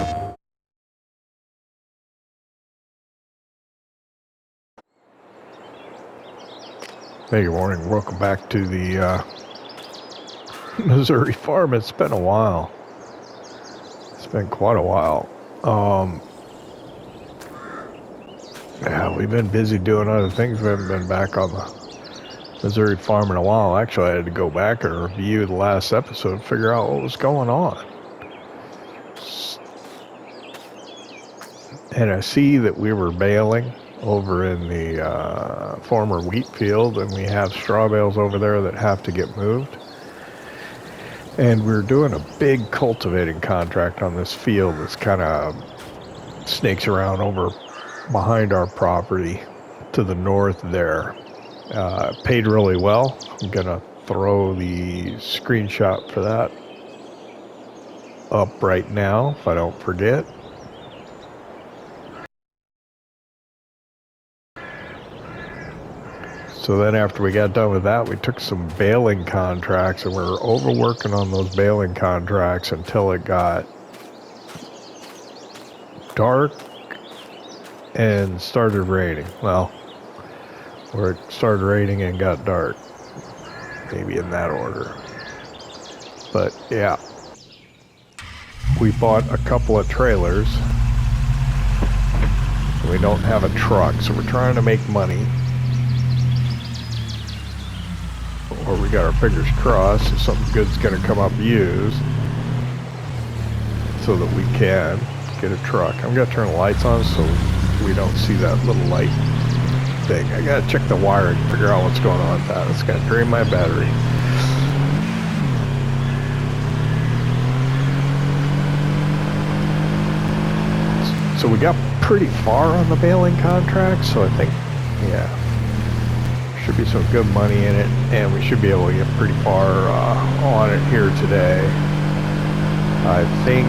Hey, good morning. Welcome back to the Missouri farm. It's been a while. It's been quite a while. Yeah, we've been busy doing other things. We haven't been back on the Missouri farm in a while. Actually, I had to go back and review the last episode, figure out what was going on. And I see that we were baling over in the former wheat field, and we have straw bales over there that have to get moved. And we're doing a big cultivating contract on this field that's kind of snakes around over behind our property to the north there. Paid really well. I'm gonna throw the screenshot for that up right now if I don't forget. So then after we got done with that, we took some baling contracts, and we were overworking on those baling contracts until it got dark and started raining. Well, or it started raining and got dark. Maybe in that order. But yeah, we bought a couple of trailers. We don't have a truck, so we're trying to make money. Or we got our fingers crossed that something good's gonna come up used so that we can get a truck. I'm gonna turn the lights on so we don't see that little light thing. I gotta check the wiring and figure out what's going on with that. It's gonna drain my battery. So we got pretty far on the baling contract, so I think, yeah, should be some good money in it, and we should be able to get pretty far on it here today. I think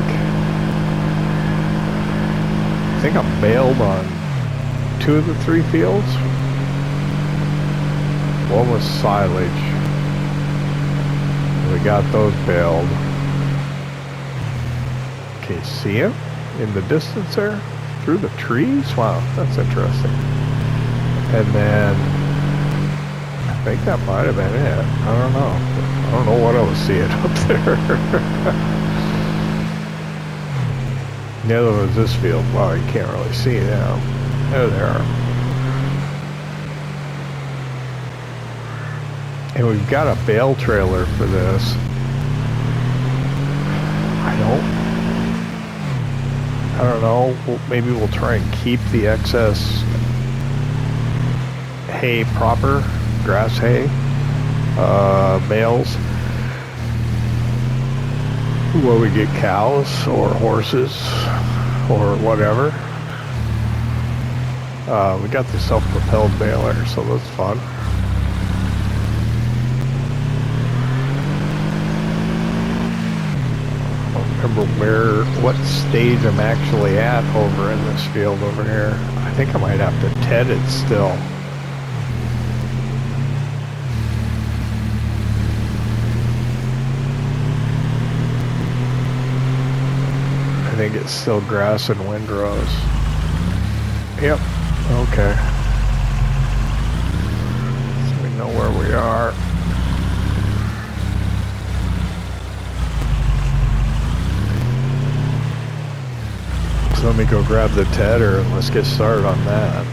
I'm baled on 2 of the 3 fields. One was silage. We got those baled. Can you see him in the distance there? Through the trees? Wow, that's interesting. And then I think that might have been it. I don't know. I don't know what I was seeing up there. The other was this field. Wow, you can't really see it now. There they are. And we've got a bale trailer for this. I don't know. Maybe we'll try and keep the excess hay proper. Grass hay, bales, where we get cows or horses or whatever. We got the self-propelled baler, so that's fun. I don't remember what stage I'm actually at over in this field over here. I think I might have to ted it still. I think it's still grass and windrows. Yep, okay. So we know where we are. So let me go grab the tedder and let's get started on that.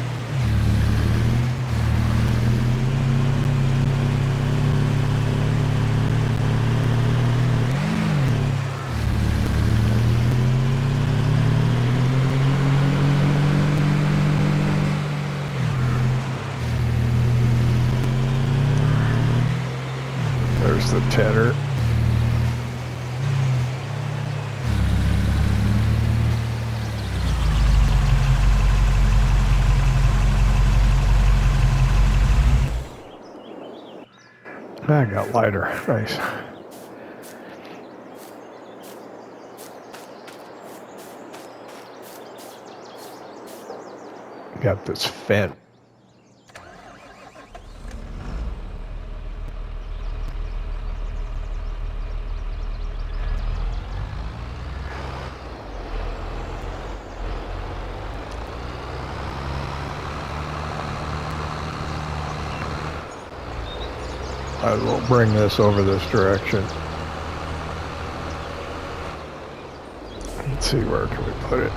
There's the tedder. I got lighter. Nice. Got this fence. I will bring this over this direction. Let's see, where can we put it?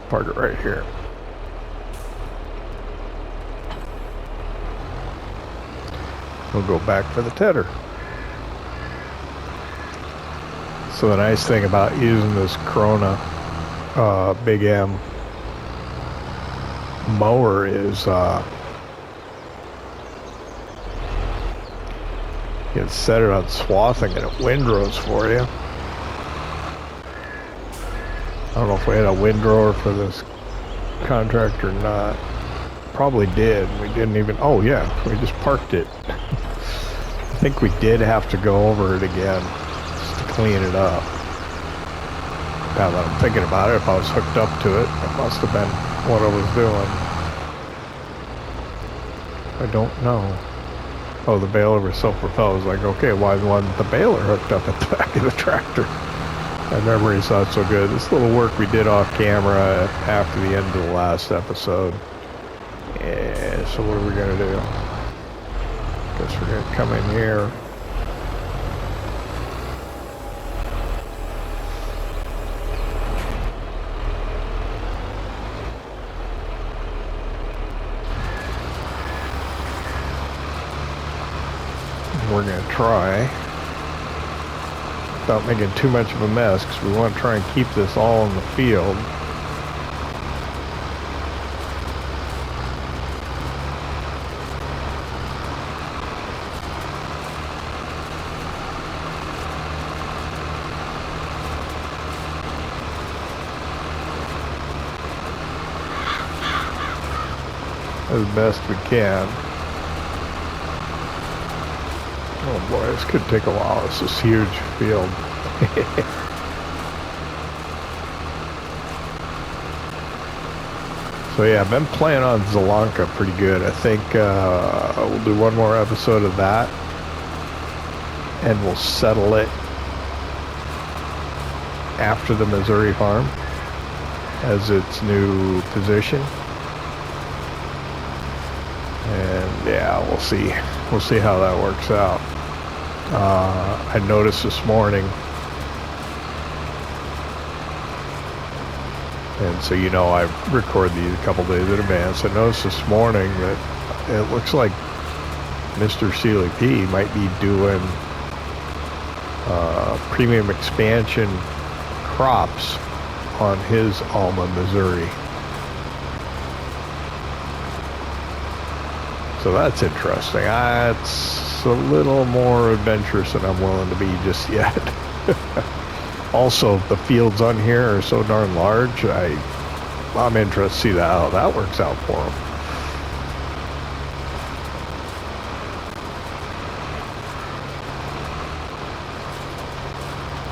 Park it right here. We'll go back for the tedder. So the nice thing about using this Corona Big M mower is you can set it on swathing and it windrows for you. I don't know if we had a windrower for this contractor or not. Probably did. We didn't even, oh yeah, we just parked it. I think we did have to go over it again just to clean it up. Now that I'm thinking about it, if I was hooked up to it, it must have been what I was doing. I don't know. Oh, the baler was self-propelled. I was like, okay, why wasn't the baler hooked up at the back of the tractor? My memory's not so good. This little work we did off camera after the end of the last episode. Yeah, so what are we gonna do? Guess we're gonna come in here. We're gonna try, without making too much of a mess, because we want to try and keep this all in the field. As best we can. Oh boy, this could take a while. This is a huge field. So yeah, I've been playing on Zelanka pretty good. I think we'll do one more episode of that, and we'll settle it after the Missouri farm as its new position. And yeah, we'll see how that works out. I noticed this morning, and so you know I record these a couple days in advance. I noticed this morning that it looks like Mr. Sealy P might be doing premium expansion crops on his Alma, Missouri. So that's interesting. It's a little more adventurous than I'm willing to be just yet. Also, the fields on here are so darn large. I'm interested to see how that works out for him.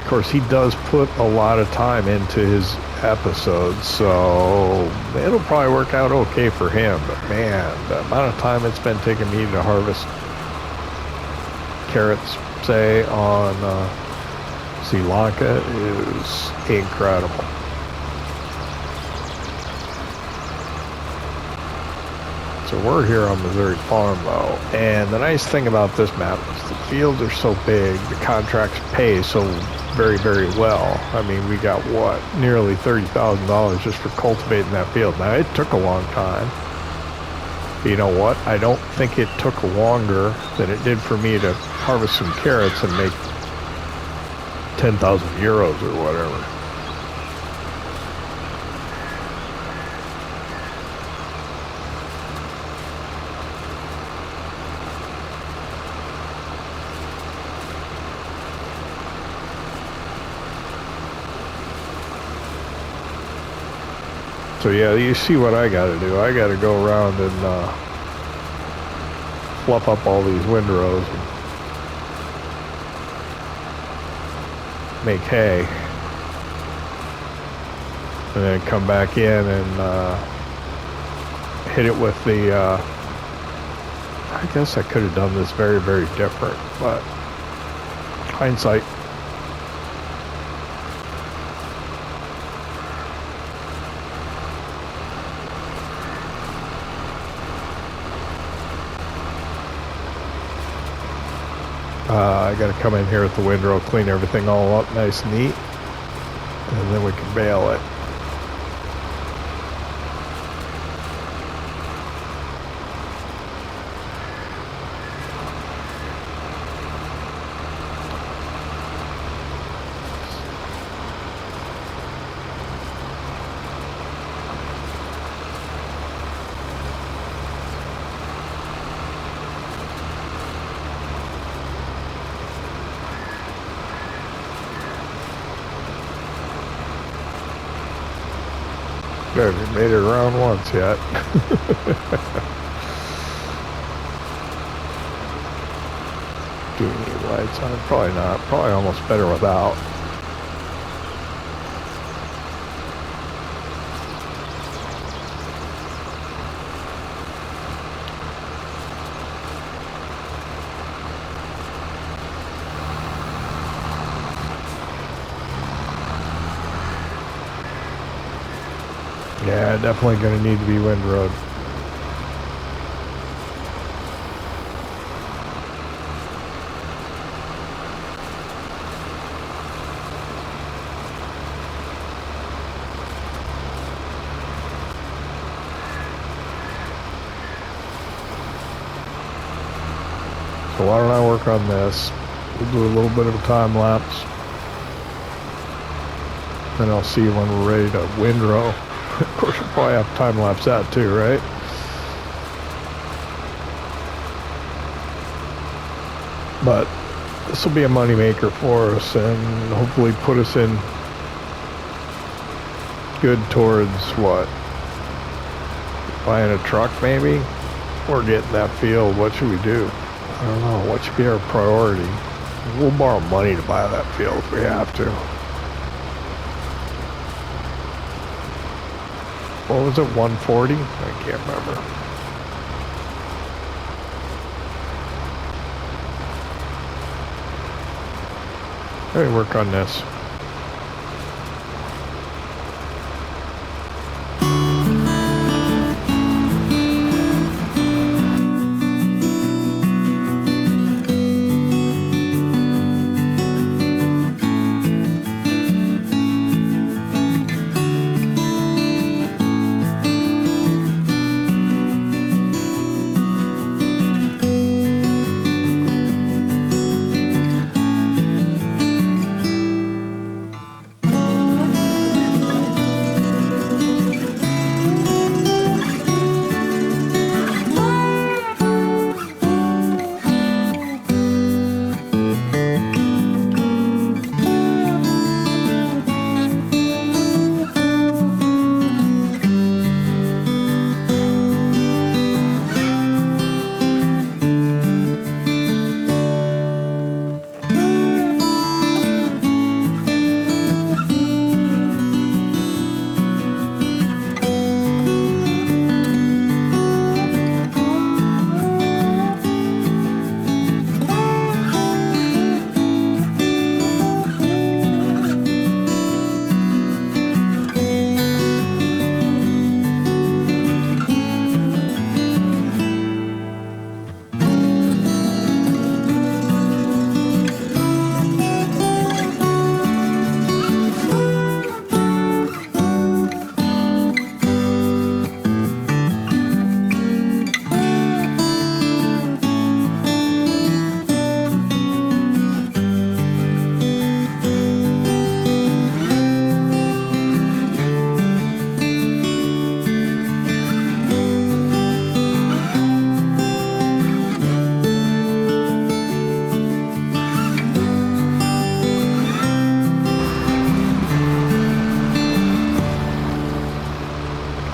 Of course, he does put a lot of time into his episodes, so it'll probably work out okay for him. But man, the amount of time it's been taking me to harvest carrots, say, on Sri Lanka is incredible. So we're here on Missouri Farm though, and the nice thing about this map is the fields are so big, the contracts pay so very, very well. I mean, we got what, nearly $30,000 just for cultivating that field. Now it took a long time. But you know what? I don't think it took longer than it did for me to harvest some carrots and make 10,000 euros or whatever. So yeah, you see what I gotta do. I gotta go around and fluff up all these windrows and make hay. And then come back in and hit it with the, I guess I could have done this very, very different, but hindsight. I got to come in here at the windrow, clean everything all up nice and neat, and then we can bale it. I haven't made it around once yet. Do we need lights on? Probably not. Probably almost better without. Yeah, definitely going to need to be windrowed. So why don't I work on this? We'll do a little bit of a time lapse. Then I'll see when we're ready to windrow. Of course, we'll probably have time lapse that too, right? But this will be a money maker for us and hopefully put us in good towards what? Buying a truck maybe? Or getting that field. What should we do? I don't know. What should be our priority? We'll borrow money to buy that field if we have to. What was it, 140? I can't remember. Let me work on this.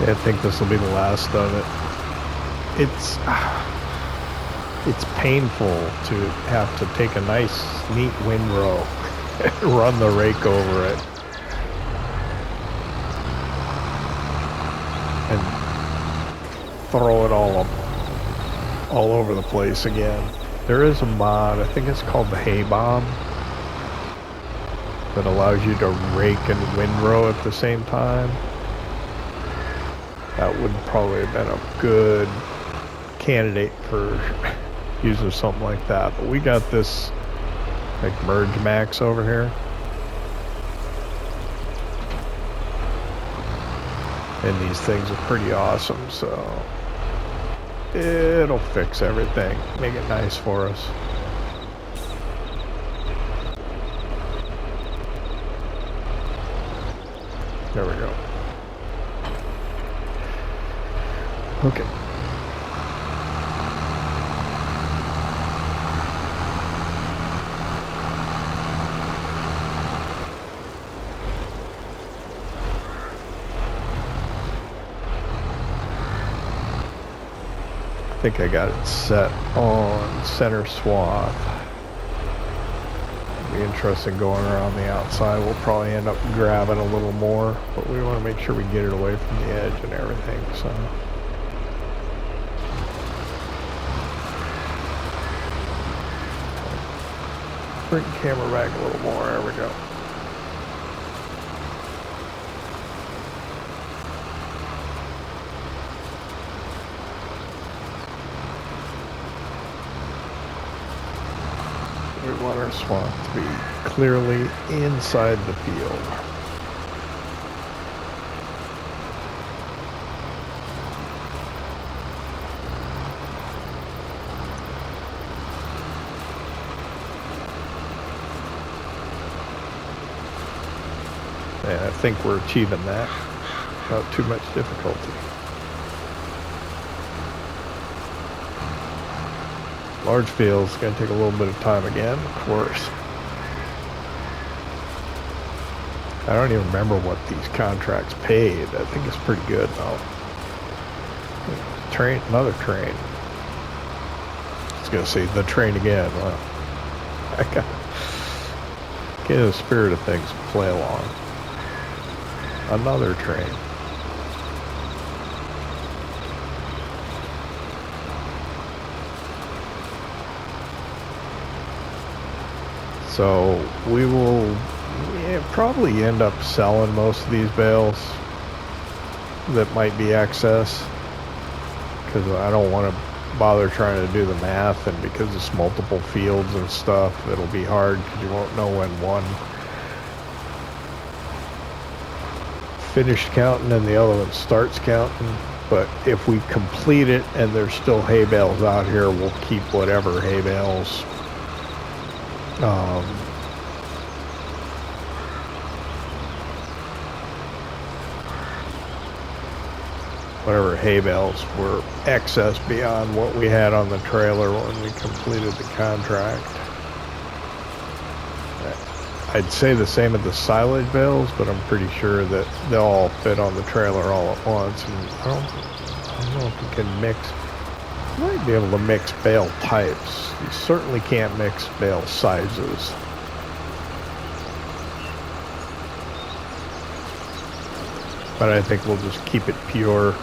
I think this will be the last of it. It's painful to have to take a nice, neat windrow and run the rake over it. And throw it all over the place again. There is a mod, I think it's called the hay bomb, that allows you to rake and windrow at the same time. That would probably have been a good candidate for using something like that. But we got this like merge Macks over here. And these things are pretty awesome, so it'll fix everything, make it nice for us. There we go. Okay. I think I got it set on center swath. It'll be interesting going around the outside. We'll probably end up grabbing a little more, but we want to make sure we get it away from the edge and everything, so. Bring the camera back a little more, there we go. We want our swath to be clearly inside the field. And I think we're achieving that without too much difficulty. Large fields is going to take a little bit of time again, of course. I don't even remember what these contracts paid. I think it's pretty good though. Train, another train. I was going to say the train again. Well, I got get in the spirit of things and play along. Another train. So we will probably end up selling most of these bales that might be excess, because I don't want to bother trying to do the math, and because it's multiple fields and stuff, it'll be hard because you won't know when one finished counting and the other one starts counting. But if we complete it and there's still hay bales out here, we'll keep whatever hay bales whatever hay bales were excess beyond what we had on the trailer when we completed the contract. I'd say the same with the silage bales, but I'm pretty sure that they'll all fit on the trailer all at once. And I don't know if we can mix. You might be able to mix bale types. You certainly can't mix bale sizes. But I think we'll just keep it pure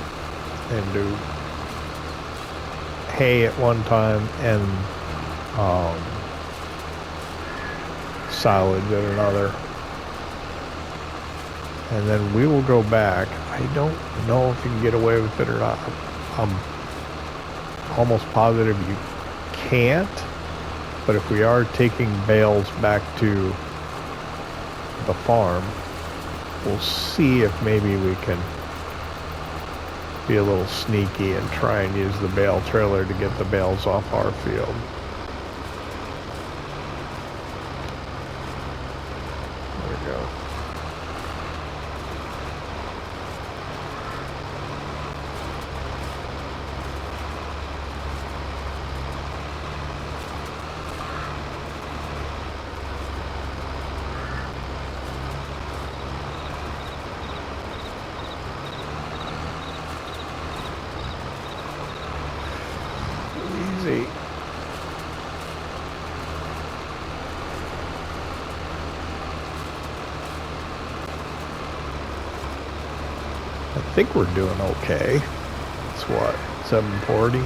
and do hay at one time and silage at another. And then we will go back. I don't know if you can get away with it or not. I'm almost positive you can't, but if we are taking bales back to the farm, we'll see if maybe we can be a little sneaky and try and use the bale trailer to get the bales off our field. There we go. Easy. I think we're doing okay. It's what, 740?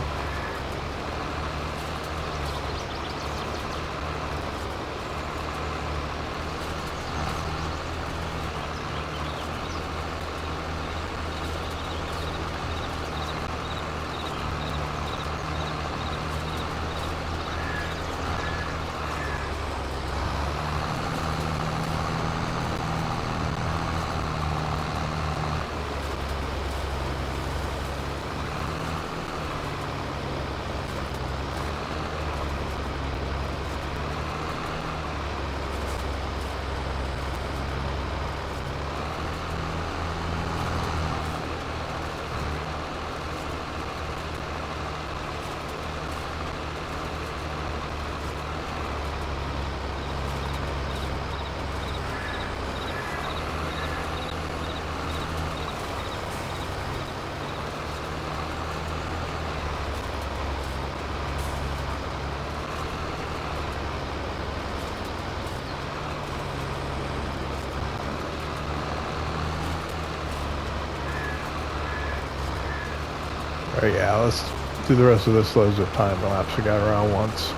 But yeah, let's do the rest of this loads of time lapse. We got around once.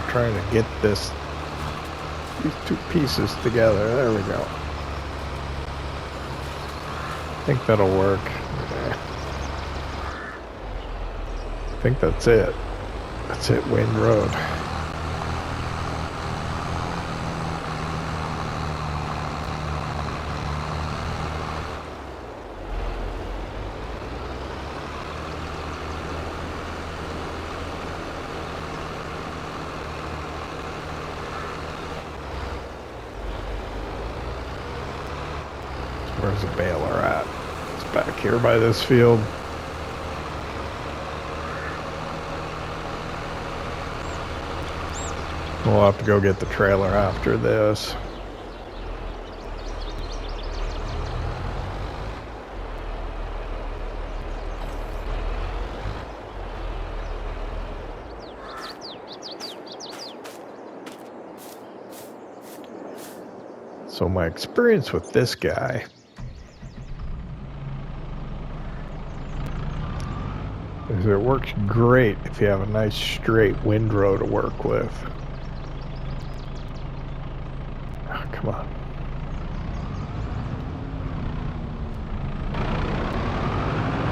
Trying to get these two pieces together. There we go. I think that'll work. Yeah. I think that's it. That's it, Wind Road. Where's the baler at? It's back here by this field. We'll have to go get the trailer after this. So my experience with this guy is it works great if you have a nice straight windrow to work with. Oh, come on.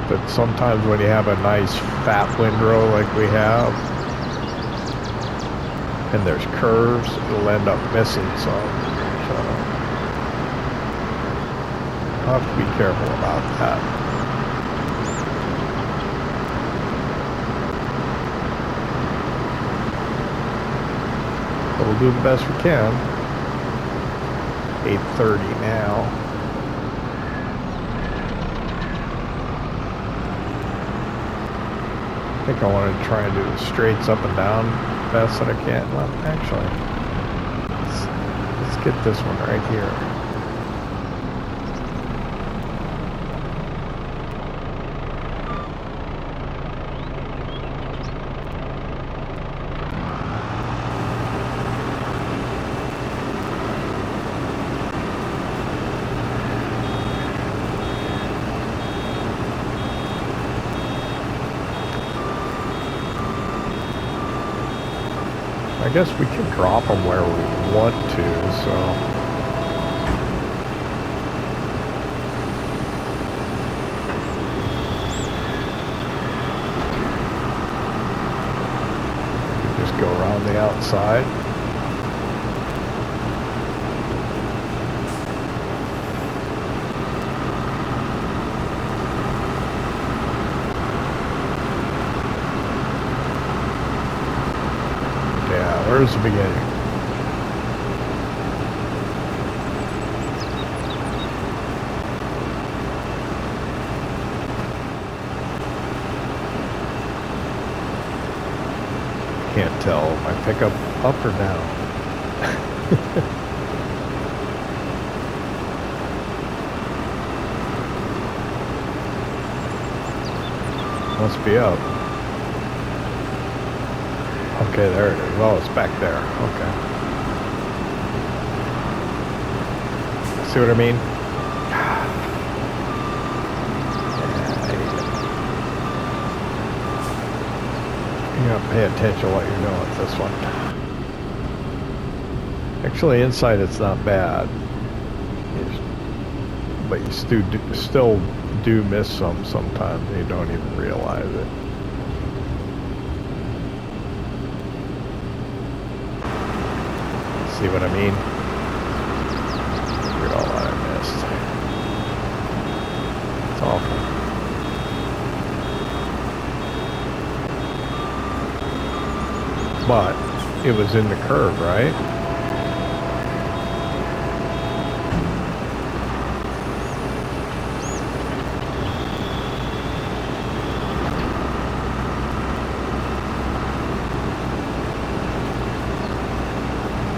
But sometimes when you have a nice fat windrow like we have, and there's curves, it'll end up missing some. So I'll have to be careful about that. But we'll do the best we can. 8:30 now. I think I wanted to try and do the straights up and down best that I can. Well, actually, let's get this one right here. I guess we can drop them where we want to, so. Just go around the outside. Where's the beginning? Can't tell. My pickup up or down? Must be up. Okay, there it is. Oh, it's back there. Okay. See what I mean? You gotta pay attention to what you're doing with this one. Actually, inside it's not bad. But you still do miss some sometimes and you don't even realize it. See what I mean? Look at all that I missed. It's awful. But it was in the curve, right?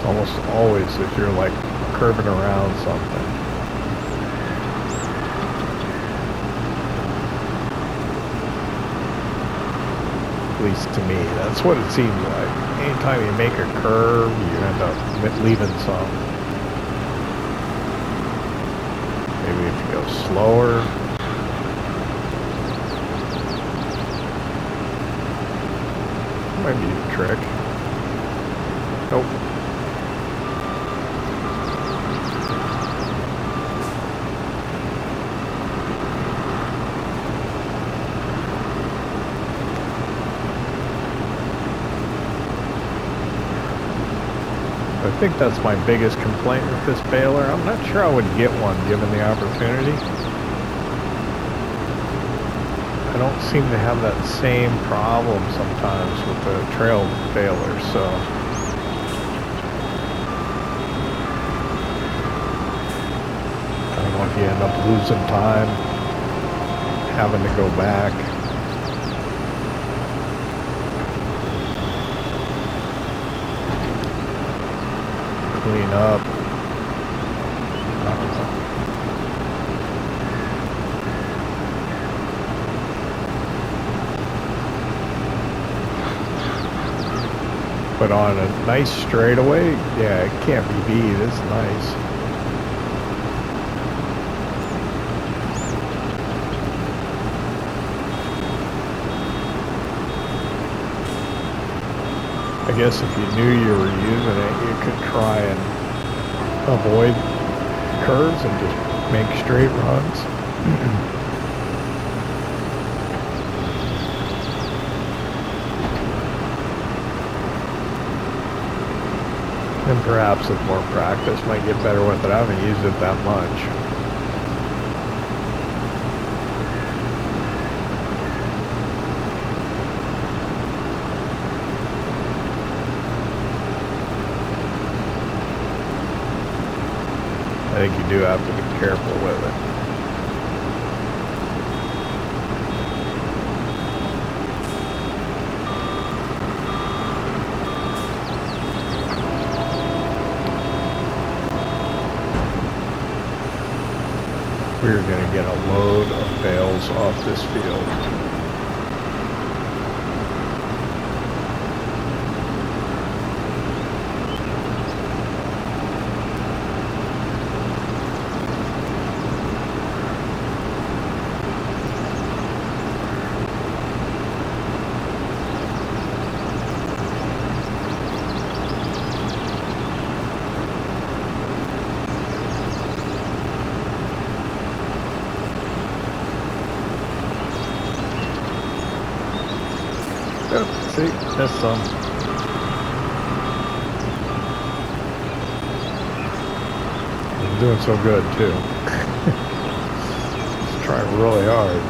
Almost always if you're like curving around something. At least to me, that's what it seems like. Anytime you make a curve, you end up leaving some. Maybe if you go slower. Might be the trick. Nope. I think that's my biggest complaint with this baler. I'm not sure I would get one given the opportunity. I don't seem to have that same problem sometimes with the trail baler, so. I don't know if you end up losing time, having to go back. Clean up. I don't know. But on a nice straightaway, yeah, it can't be beat. It's nice. I guess if you knew you were using it, you could try and avoid curves and just make straight runs. And perhaps with more practice, might get better with it. I haven't used it that much. I think you do have to be careful with it. We're going to get a load of bales off this field. See, missed some. I'm doing so good too. Just trying really hard.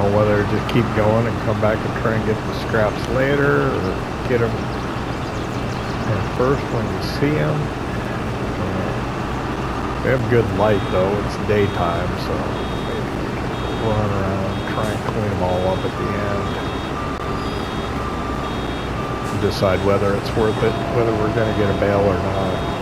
know whether to just keep going and come back and try and get the scraps later, or get them at first when you see them. We have good light though, it's daytime, so maybe we can run around and try and clean them all up at the end. And decide whether it's worth it, whether we're going to get a bale or not.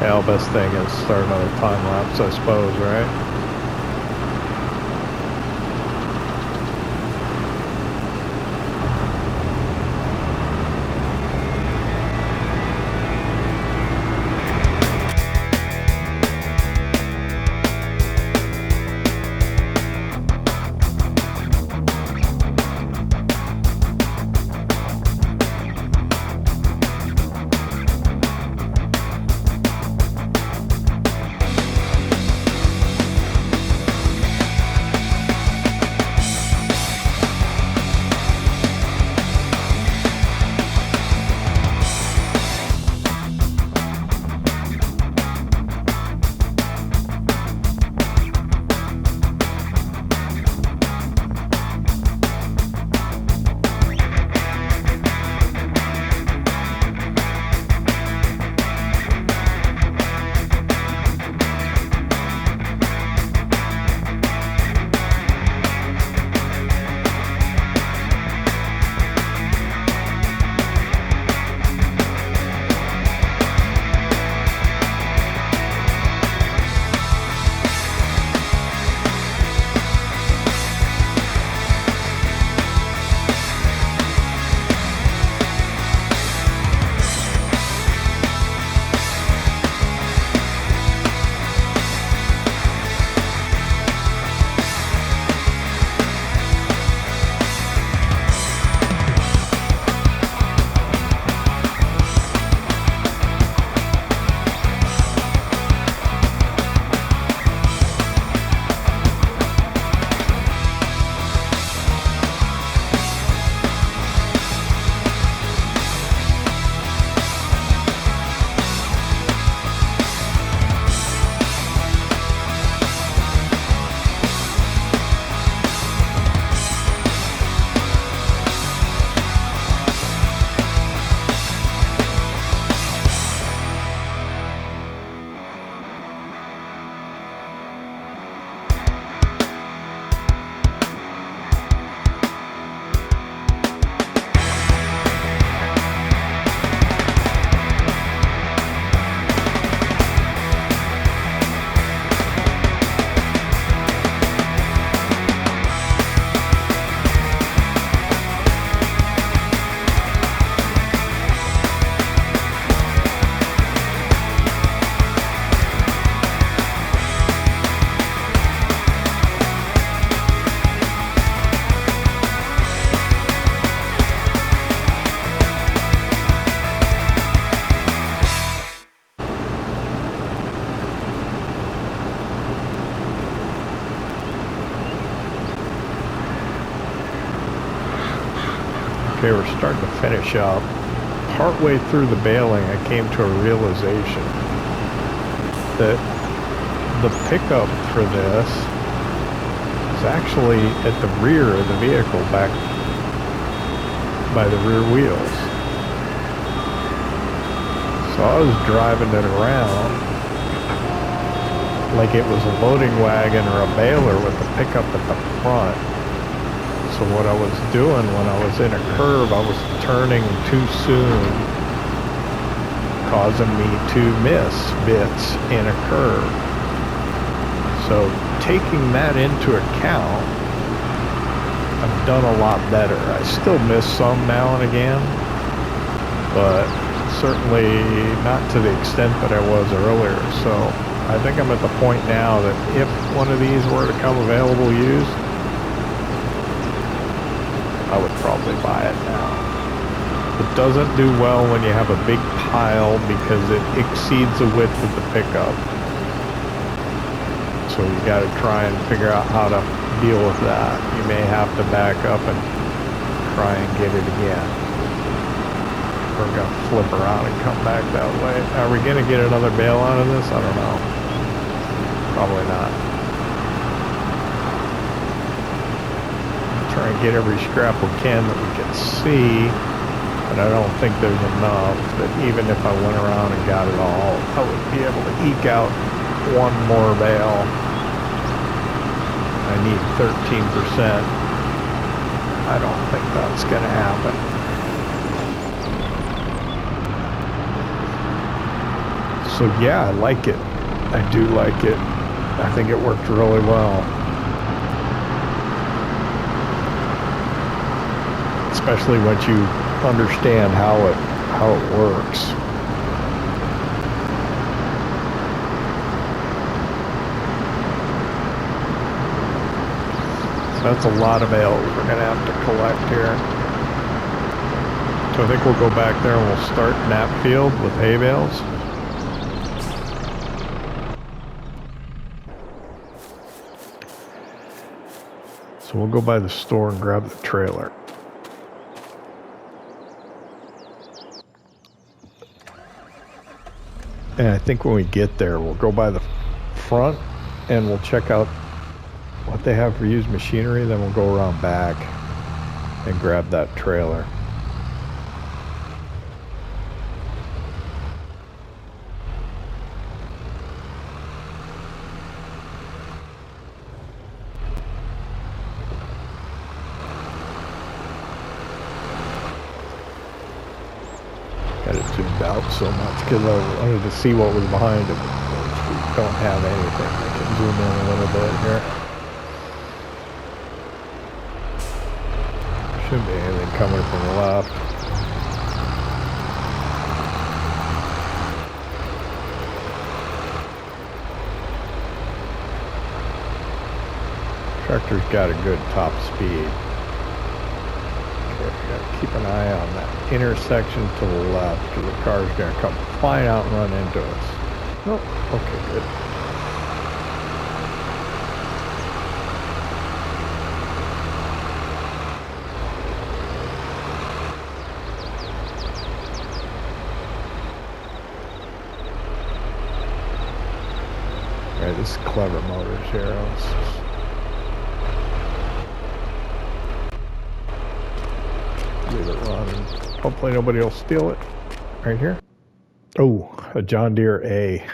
Yeah, best thing is start another time lapse, I suppose, right? Okay, we're starting to finish up. Partway through the baling, I came to a realization that the pickup for this is actually at the rear of the vehicle, back by the rear wheels. So I was driving it around like it was a loading wagon or a baler with the pickup at the front. So what I was doing when I was in a curve, I was turning too soon, causing me to miss bits in a curve. So taking that into account, I've done a lot better. I still miss some now and again, but certainly not to the extent that I was earlier. So I think I'm at the point now that if one of these were to come available used, I would probably buy it now. It doesn't do well when you have a big pile because it exceeds the width of the pickup. So you got to try and figure out how to deal with that. You may have to back up and try and get it again. We're going to flip around and come back that way. Are we going to get another bale out of this? I don't know. Probably not. Try and get every scrap we can that we can see. But I don't think there's enough that even if I went around and got it all, I would be able to eke out one more bale. I need 13%. I don't think that's going to happen. So yeah, I like it. I do like it. I think it worked really well. Especially once you understand how it works. So that's a lot of bales we're going to have to collect here. So I think we'll go back there and we'll start in that field with hay bales. So we'll go by the store and grab the trailer. And I think when we get there, we'll go by the front and we'll check out what they have for used machinery. Then we'll go around back and grab that trailer. Got it zoomed out so much because I wanted to see what was behind it. We don't have anything. I can zoom in a little bit here. Shouldn't be anything coming from the left. Tractor's got a good top speed. Keep an eye on that intersection to the left because the car's going to come flying out and run into us. Oh, okay, good. All right, this is clever motors here. Let's just leave it running. Hopefully nobody will steal it. Right here. Oh, a John Deere A.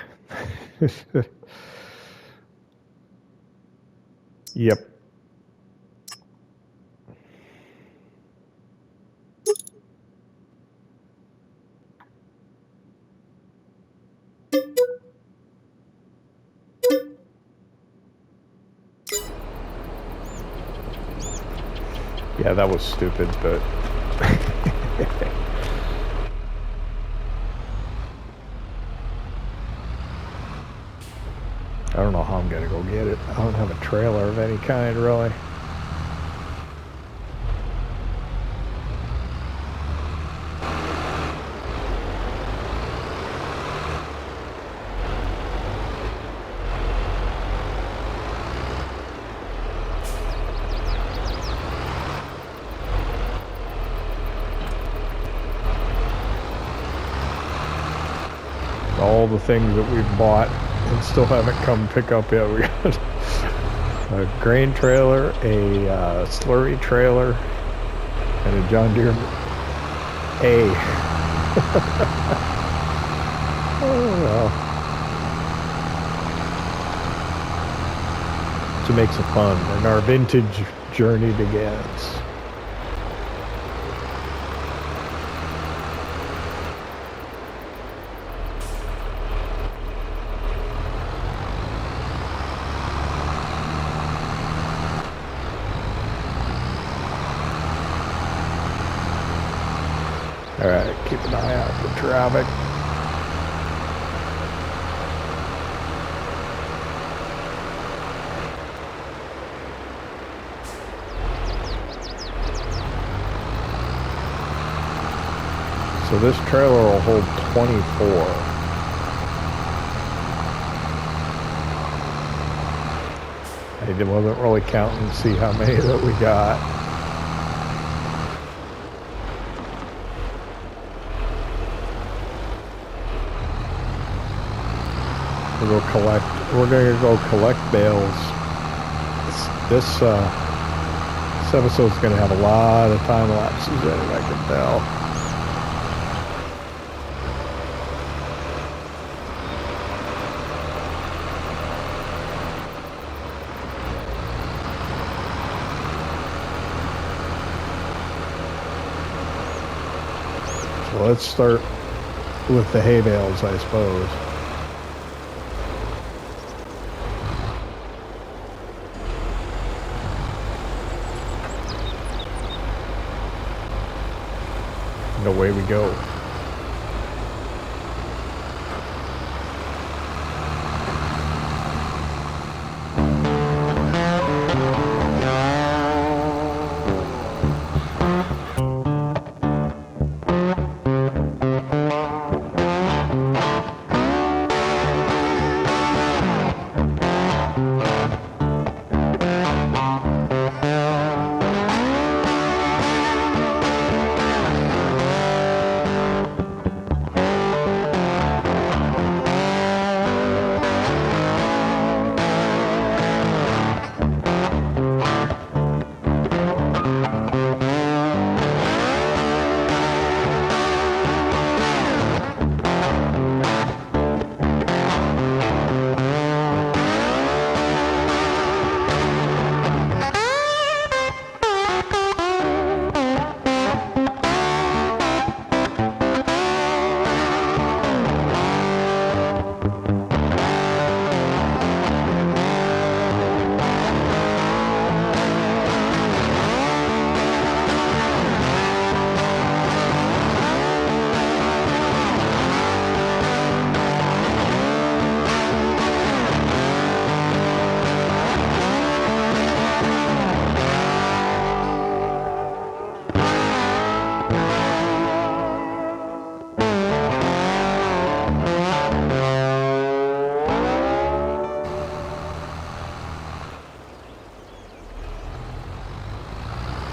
Yep. Yeah, that was stupid, but I don't know how I'm gonna go get it. I don't have a trailer of any kind, really. All the things that we've bought and still haven't come pick up yet. We got a grain trailer, a slurry trailer, and a John Deere A. Oh well. So it makes it fun, and our vintage journey begins. All right, keep an eye out for traffic. So this trailer will hold 24. I wasn't really counting to see how many that we got. We're gonna go collect bales. This episode's gonna have a lot of time lapses in it, I can tell. So let's start with the hay bales, I suppose. And away we go.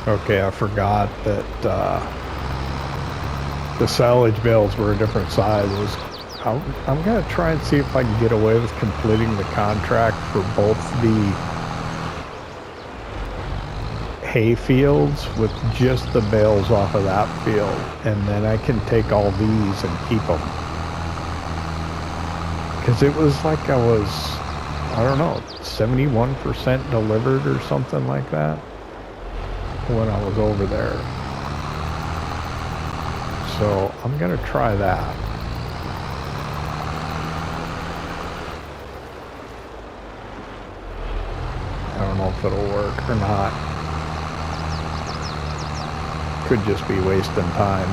Okay, I forgot that the silage bales were a different size. I'm going to try and see if I can get away with completing the contract for both the hay fields with just the bales off of that field, and then I can take all these and keep them. Because it was like I was, I don't know, 71% delivered or something like that when I was over there. So I'm gonna try that. I don't know if it'll work or not. Could just be wasting time.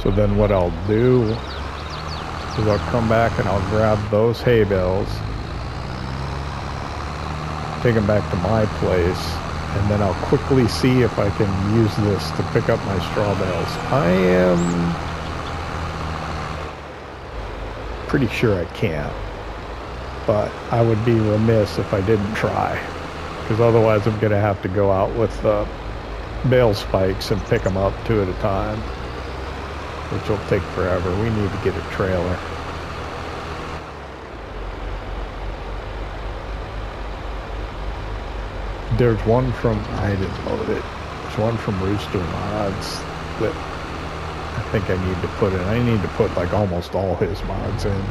So then what I'll do is I'll come back and I'll grab those hay bales, take them back to my place, and then I'll quickly see if I can use this to pick up my straw bales. I am pretty sure I can, but I would be remiss if I didn't try, because otherwise I'm going to have to go out with bale spikes and pick them up two at a time, which will take forever. We need to get a trailer. There's one from, I didn't load it, there's one from Rooster Mods that I think I need to put in. I need to put like almost all his mods in.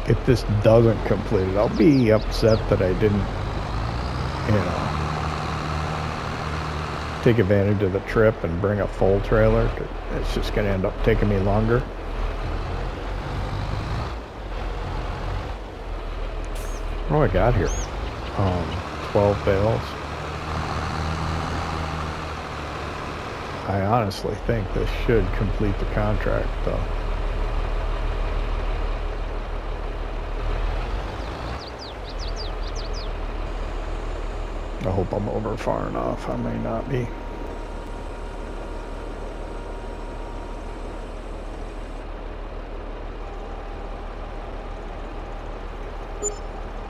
If this doesn't complete it, I'll be upset that I didn't, take advantage of the trip and bring a full trailer. It's just going to end up taking me longer. What do I got here? 12 bales. I honestly think this should complete the contract, though. I'm over far enough. I may not be.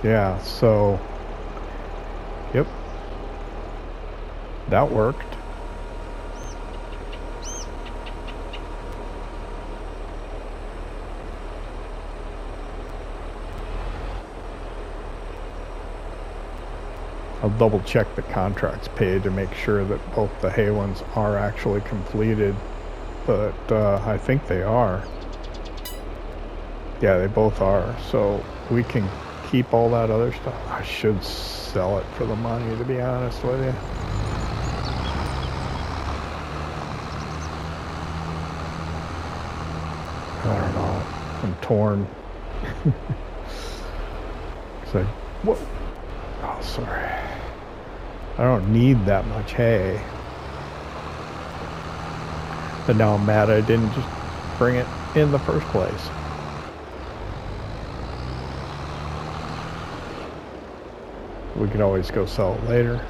Yeah, so, yep, that worked. I'll double check the contracts page and make sure that both the hay ones are actually completed, but I think they are. Yeah, they both are, so we can keep all that other stuff. I should sell it for the money, to be honest with you. I don't know. I'm torn. So, what? Oh, sorry. I don't need that much hay. But now I'm mad I didn't just bring it in the first place. We can always go sell it later.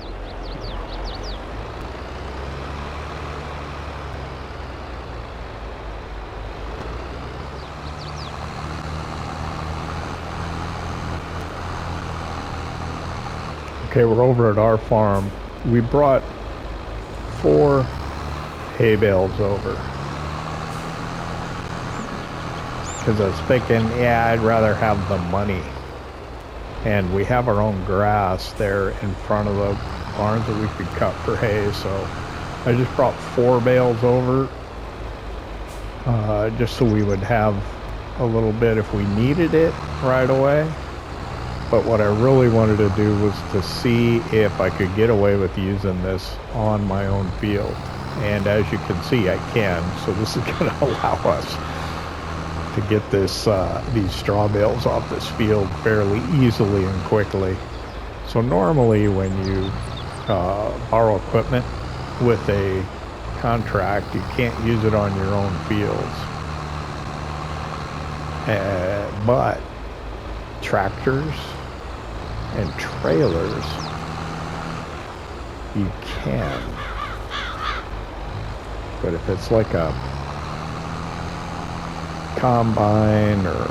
Okay, we're over at our farm. We brought 4 hay bales over. Because I was thinking, yeah, I'd rather have the money. And we have our own grass there in front of the barns that we could cut for hay, so I just brought 4 bales over just so we would have a little bit if we needed it right away. But what I really wanted to do was to see if I could get away with using this on my own field. And as you can see, I can, so this is going to allow us to get this these straw bales off this field fairly easily and quickly. So normally when you borrow equipment with a contract, you can't use it on your own fields. But tractors and trailers, you can. But if it's like a combine or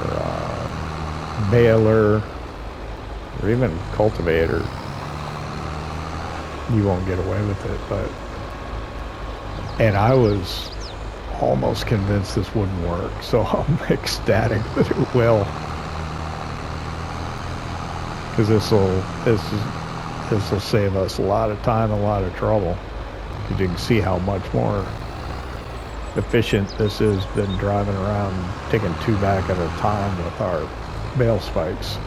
baler or even cultivator, you won't get away with it. But and I was almost convinced this wouldn't work, so I'm ecstatic that it will, because this will save us a lot of time, a lot of trouble, because you can see how much more efficient this is than driving around taking 2 back at a time with our bale spikes.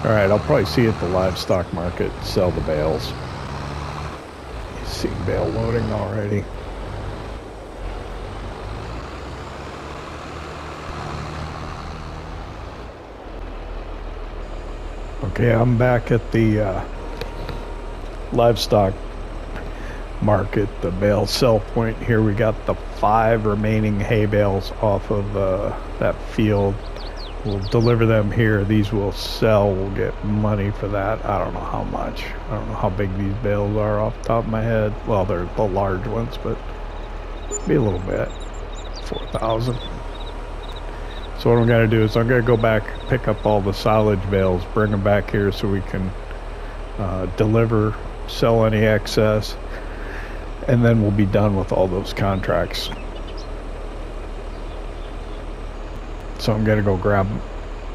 Alright, I'll probably see you at the livestock market, sell the bales. You see bale loading already. Okay, I'm back at the livestock market, the bale sell point. Here we got the 5 remaining hay bales off of that field We'll deliver them here. These will sell. We'll get money for that. I don't know how much. I don't know how big these bales are off the top of my head. Well, they're the large ones, but be a little bit. 4,000. So what I'm going to do is I'm going to go back, pick up all the silage bales, bring them back here so we can deliver, sell any excess, and then we'll be done with all those contracts. So I'm going to go grab them.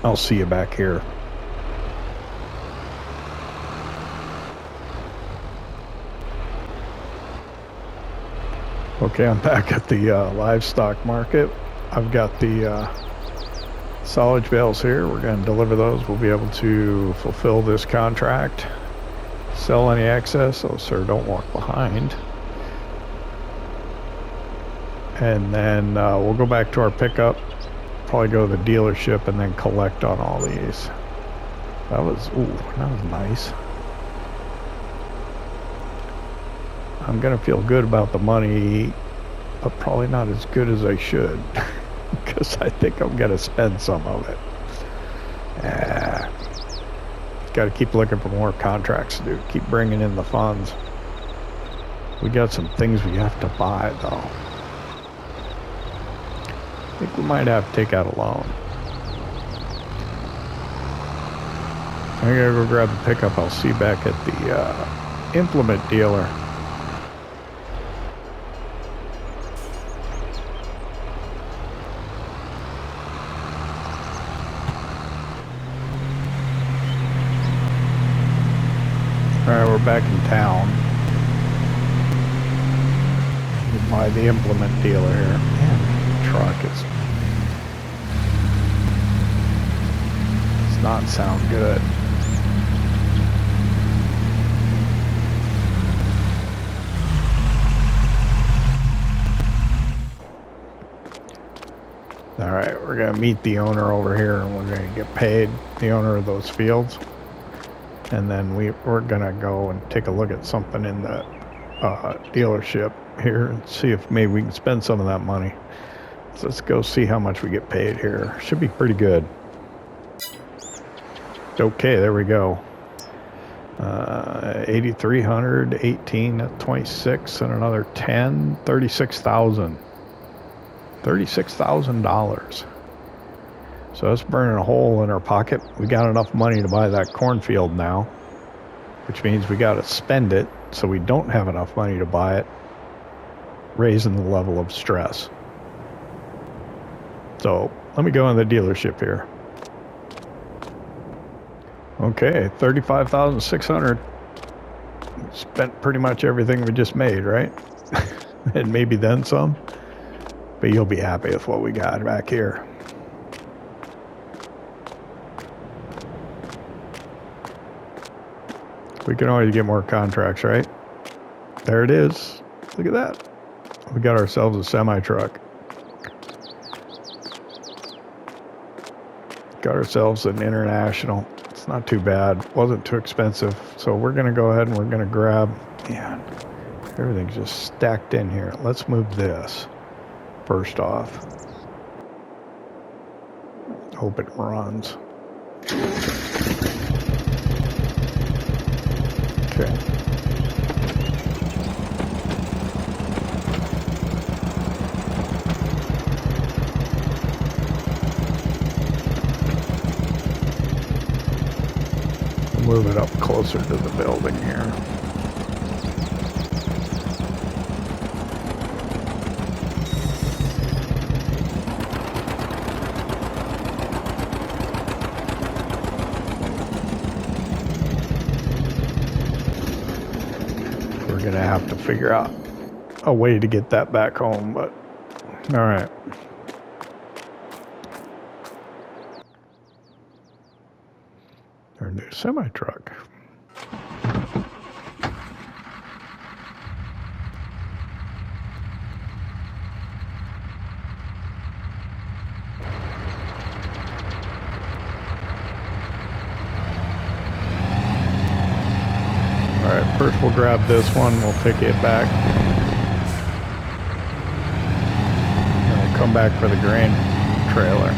I'll see you back here. Okay, I'm back at the livestock market. I've got the silage bales here. We're going to deliver those. We'll be able to fulfill this contract, sell any excess. Oh, sir, don't walk behind. And then we'll go back to our pickup, probably go to the dealership and then collect on all these. That was nice. I'm gonna feel good about the money, but probably not as good as I should, because I think I'm gonna spend some of it. Got to keep looking for more contracts to do. Keep bringing in the funds. We got some things we have to buy though. I think we might have to take out a loan. I'm gonna go grab the pickup. I'll see you back at the implement dealer. Alright, we're back in town. By the implement dealer here. Man, the truck is... does not sound good. Alright, we're going to meet the owner over here and we're going to get paid, the owner of those fields. And then we're going to go and take a look at something in the dealership here and see if maybe we can spend some of that money. So let's go see how much we get paid here. Should be pretty good. Okay, there we go. 8,300, 18, 26, and another 10, 36,000. $36,000. So that's burning a hole in our pocket. We got enough money to buy that cornfield now, which means we got to spend it, so we don't have enough money to buy it, raising the level of stress. So let me go in the dealership here. Okay, 35,600. Spent pretty much everything we just made, right? And maybe then some. But you'll be happy with what we got back here. We can always get more contracts, right? There it is. Look at that. We got ourselves a semi-truck. Got ourselves an international. It's not too bad. Wasn't too expensive. So we're going to go ahead and we're going to grab... Man, everything's just stacked in here. Let's move this first off. Hope it runs. Okay. Move it up closer to the building here. We're gonna have to figure out a way to get that back home, but all right. Our new semi-truck. Alright, first we'll grab this one, we'll take it back. And we'll come back for the grain trailer.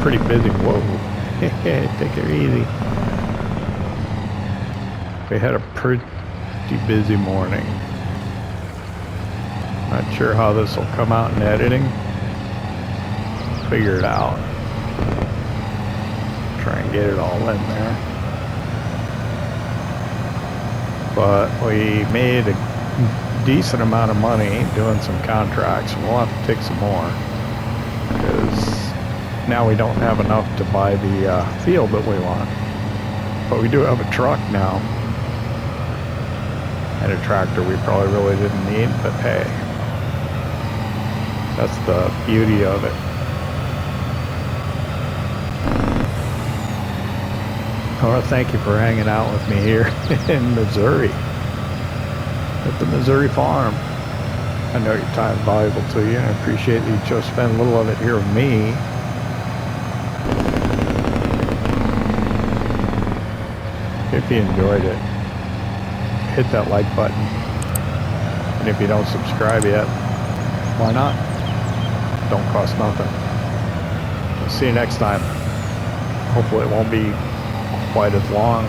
pretty busy. Whoa. Take it easy. We had a pretty busy morning. Not sure how this will come out in editing. Figure it out. Try and get it all in there. But we made a decent amount of money doing some contracts. We'll have to take some more, because now we don't have enough to buy the field that we want. But we do have a truck now and a tractor we probably really didn't need, but hey, that's the beauty of it. I want to thank you for hanging out with me here in Missouri, at the Missouri farm. I know your time is valuable to you, and I appreciate that you chose to spend a little of it here with me. If you enjoyed it, hit that like button. And if you don't subscribe yet, why not? Don't cost nothing. I'll see you next time. Hopefully it won't be quite as long.